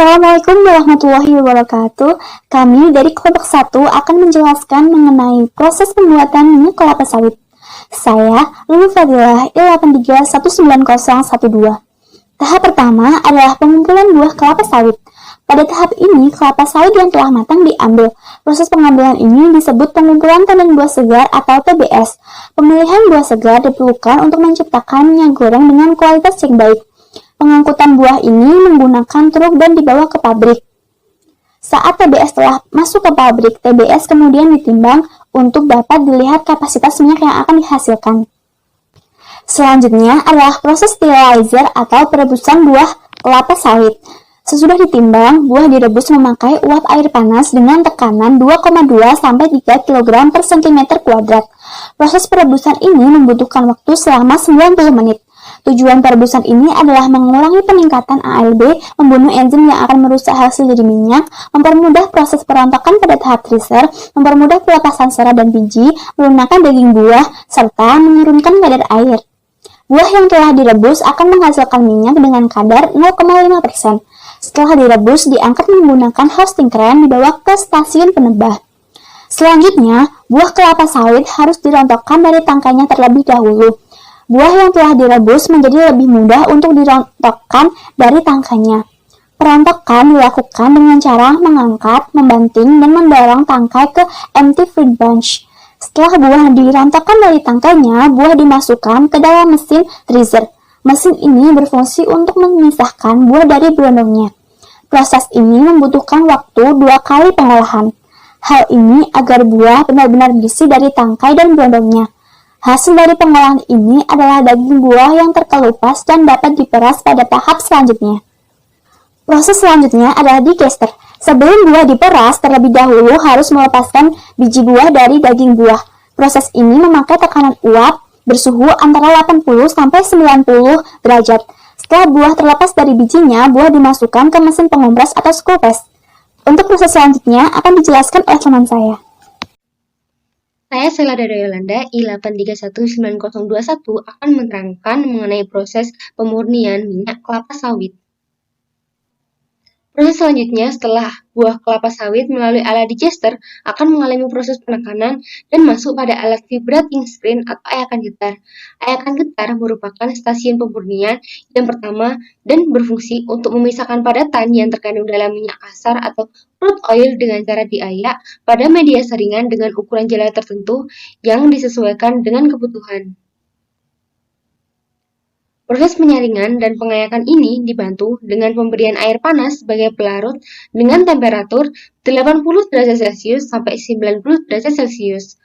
Assalamualaikum warahmatullahi wabarakatuh. Kami dari kelompok 1 akan menjelaskan mengenai proses pembuatan minyak kelapa sawit. Saya, Lulu Fadilah, I83190012. Tahap pertama adalah pengumpulan buah kelapa sawit. Pada tahap ini, kelapa sawit yang telah matang diambil. Proses pengambilan ini disebut pengumpulan tandan buah segar atau TBS. Pemilihan buah segar diperlukan untuk menciptakan minyak goreng dengan kualitas yang baik. Pengangkutan buah ini menggunakan truk dan dibawa ke pabrik. Saat TBS telah masuk ke pabrik, TBS kemudian ditimbang untuk dapat dilihat kapasitas minyak yang akan dihasilkan. Selanjutnya adalah proses sterilizer atau perebusan buah kelapa sawit. Sesudah ditimbang, buah direbus memakai uap air panas dengan tekanan 2,2 sampai 3 kg per cm kuadrat. Proses perebusan ini membutuhkan waktu selama 90 menit. Tujuan perebusan ini adalah mengurangi peningkatan ALB, membunuh enzim yang akan merusak hasil jadi minyak, mempermudah proses perontokan pada tahap freezer, mempermudah pelepasan serat dan biji, melunakkan daging buah, serta menurunkan kadar air. Buah yang telah direbus akan menghasilkan minyak dengan kadar 0,5%. Setelah direbus, diangkat menggunakan hosting kren dibawa ke stasiun penebah. Selanjutnya, buah kelapa sawit harus dirontokkan dari tangkainya terlebih dahulu. Buah yang telah direbus menjadi lebih mudah untuk dirontokkan dari tangkainya. Perontokan dilakukan dengan cara mengangkat, membanting, dan mendorong tangkai ke empty fruit bunch. Setelah buah dirontokkan dari tangkainya, buah dimasukkan ke dalam mesin freezer. Mesin ini berfungsi untuk memisahkan buah dari berondongnya. Proses ini membutuhkan waktu 2 kali pengolahan. Hal ini agar buah benar-benar bersih dari tangkai dan berondongnya. Hasil dari pengolahan ini adalah daging buah yang terkelupas dan dapat diperas pada tahap selanjutnya. Proses selanjutnya adalah digester. Sebelum buah diperas, terlebih dahulu harus melepaskan biji buah dari daging buah. Proses ini memakai tekanan uap bersuhu antara 80 sampai 90 derajat. Setelah buah terlepas dari bijinya, buah dimasukkan ke mesin pengompres atau screw press. Untuk proses selanjutnya akan dijelaskan oleh teman saya. Saya Sela dari Yolanda, I83190021 akan menerangkan mengenai proses pemurnian minyak kelapa sawit. Proses selanjutnya setelah buah kelapa sawit melalui alat digester akan mengalami proses penekanan dan masuk pada alat vibrating screen atau ayakan getar. Ayakan getar merupakan stasiun pemurnian yang pertama dan berfungsi untuk memisahkan padatan yang terkandung dalam minyak kasar atau crude oil dengan cara diayak pada media saringan dengan ukuran jala tertentu yang disesuaikan dengan kebutuhan. Proses penyaringan dan pengayakan ini dibantu dengan pemberian air panas sebagai pelarut dengan temperatur 80 derajat Celcius sampai 90 derajat Celcius.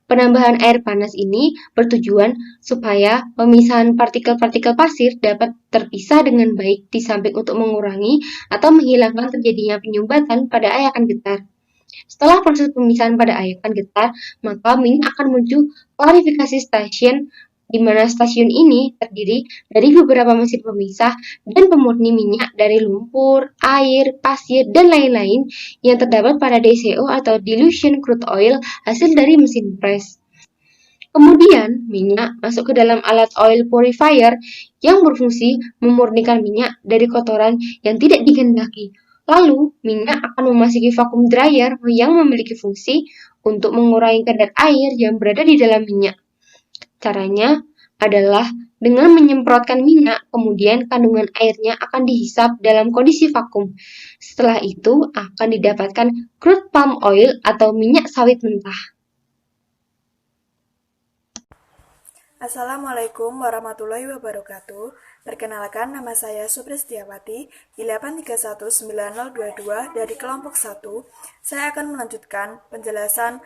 Penambahan air panas ini bertujuan supaya pemisahan partikel-partikel pasir dapat terpisah dengan baik di samping untuk mengurangi atau menghilangkan terjadinya penyumbatan pada ayakan getar. Setelah proses pemisahan pada ayakan getar, maka minyak akan menuju klarifikasi stasiun di mana stasiun ini terdiri dari beberapa mesin pemisah dan pemurni minyak dari lumpur, air, pasir, dan lain-lain yang terdapat pada DCO atau Dilution Crude Oil hasil dari mesin press. Kemudian, minyak masuk ke dalam alat oil purifier yang berfungsi memurnikan minyak dari kotoran yang tidak dikehendaki. Lalu, minyak akan memasuki vacuum dryer yang memiliki fungsi untuk mengurangi kadar air yang berada di dalam minyak. Caranya adalah dengan menyemprotkan minyak, kemudian kandungan airnya akan dihisap dalam kondisi vakum. Setelah itu akan didapatkan crude palm oil atau minyak sawit mentah. Assalamualaikum warahmatullahi wabarakatuh. Perkenalkan, nama saya Supri Setiawati, I83190022 dari kelompok 1. Saya akan melanjutkan penjelasan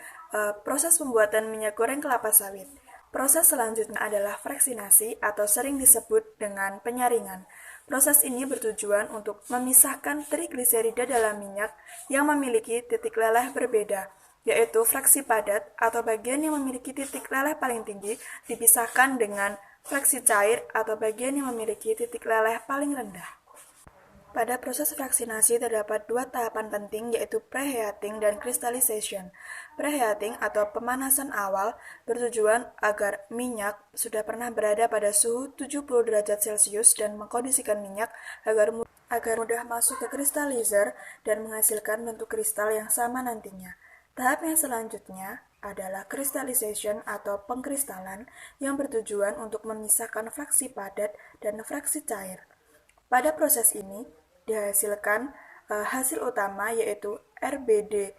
proses pembuatan minyak goreng kelapa sawit. Proses selanjutnya adalah fraksinasi atau sering disebut dengan penyaringan. Proses ini bertujuan untuk memisahkan trigliserida dalam minyak yang memiliki titik leleh berbeda, yaitu fraksi padat atau bagian yang memiliki titik leleh paling tinggi dipisahkan dengan fraksi cair atau bagian yang memiliki titik leleh paling rendah. Pada proses fraksinasi terdapat 2 tahapan penting, yaitu preheating dan crystallization. Preheating atau pemanasan awal bertujuan agar minyak sudah pernah berada pada suhu 70 derajat Celcius dan mengkondisikan minyak agar agar mudah masuk ke kristalizer dan menghasilkan bentuk kristal yang sama nantinya. Tahap yang selanjutnya adalah crystallization atau pengkristalan yang bertujuan untuk memisahkan fraksi padat dan fraksi cair. Pada proses ini dihasilkan hasil utama yaitu RBD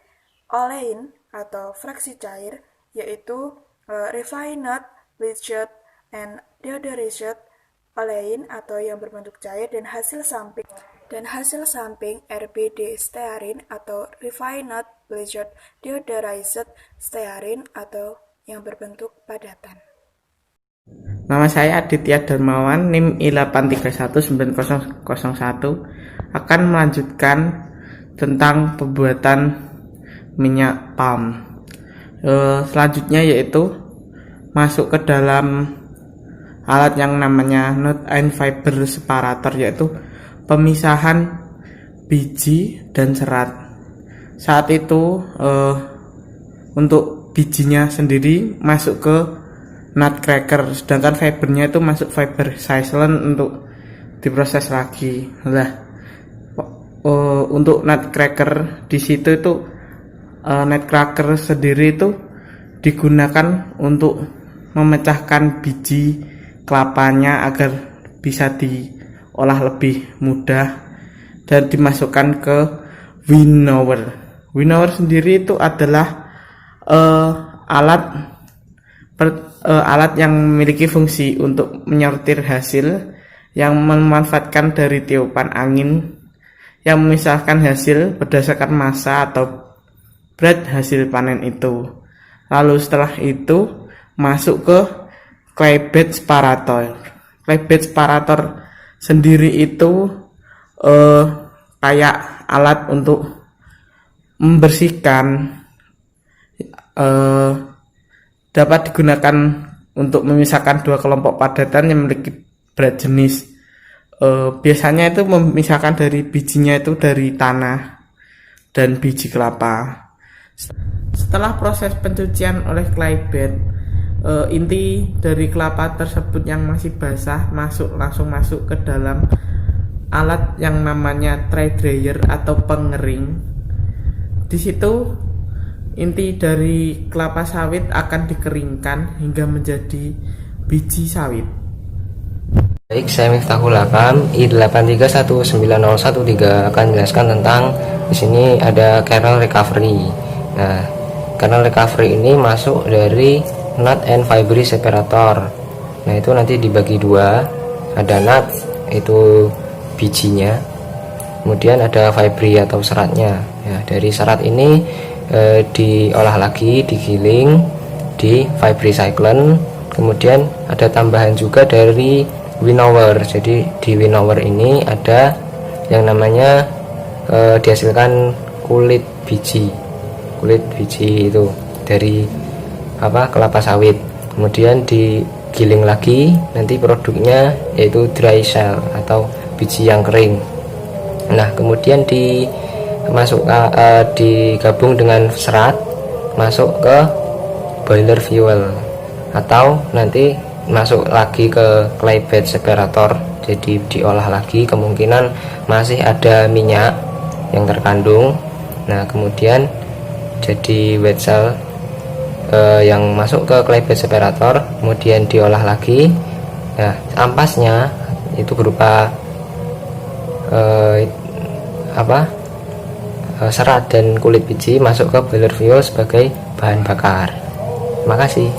olein atau fraksi cair, yaitu refined bleached and deodorized olein atau yang berbentuk cair, dan hasil samping RBD stearin atau refined bleached deodorized stearin atau yang berbentuk padatan. Nama saya Aditya Darmawan, NIM I831901, akan melanjutkan tentang pembuatan minyak palm. Selanjutnya yaitu masuk ke dalam alat yang namanya knot and fiber separator, yaitu pemisahan biji dan serat. Saat itu untuk bijinya sendiri masuk ke nutcracker, sedangkan fibernya itu masuk fiber silicon untuk diproses lagi. Untuk nutcracker di situ itu nutcracker sendiri itu digunakan untuk memecahkan biji kelapanya agar bisa diolah lebih mudah dan dimasukkan ke winnower. Winnower sendiri itu adalah alat yang memiliki fungsi untuk menyortir hasil yang memanfaatkan dari tiupan angin yang memisahkan hasil berdasarkan massa atau berat hasil panen itu. Lalu setelah itu masuk ke clay bed separator. Clay bed separator sendiri itu kayak alat untuk membersihkan, dapat digunakan untuk memisahkan dua kelompok padatan yang memiliki berat jenis. Biasanya itu memisahkan dari bijinya itu dari tanah dan biji kelapa. Setelah proses pencucian oleh clay bed, inti dari kelapa tersebut yang masih basah langsung masuk ke dalam alat yang namanya dry dryer atau pengering. Di situ inti dari kelapa sawit akan dikeringkan hingga menjadi biji sawit. Baik, saya Miftahul Hakam, I83190113 akan menjelaskan tentang di sini ada kernel recovery. Nah, kernel recovery ini masuk dari nut and fiber separator. Nah, itu nanti dibagi dua, ada nut itu bijinya, kemudian ada fibri atau seratnya. Ya, dari serat ini diolah lagi, digiling di fibri cyclone. Kemudian ada tambahan juga dari winnower. Jadi di winnower ini ada yang namanya dihasilkan kulit biji itu dari kelapa sawit. Kemudian digiling lagi, nanti produknya yaitu dry shell atau biji yang kering. Nah, kemudian digabung dengan serat, masuk ke boiler fuel atau nanti masuk lagi ke clay bed separator. Jadi diolah lagi, kemungkinan masih ada minyak yang terkandung. Nah, kemudian jadi wet cell yang masuk ke clay bed separator, kemudian diolah lagi. Nah, ampasnya itu berupa serat dan kulit biji masuk ke boiler fuel sebagai bahan bakar. Terima kasih.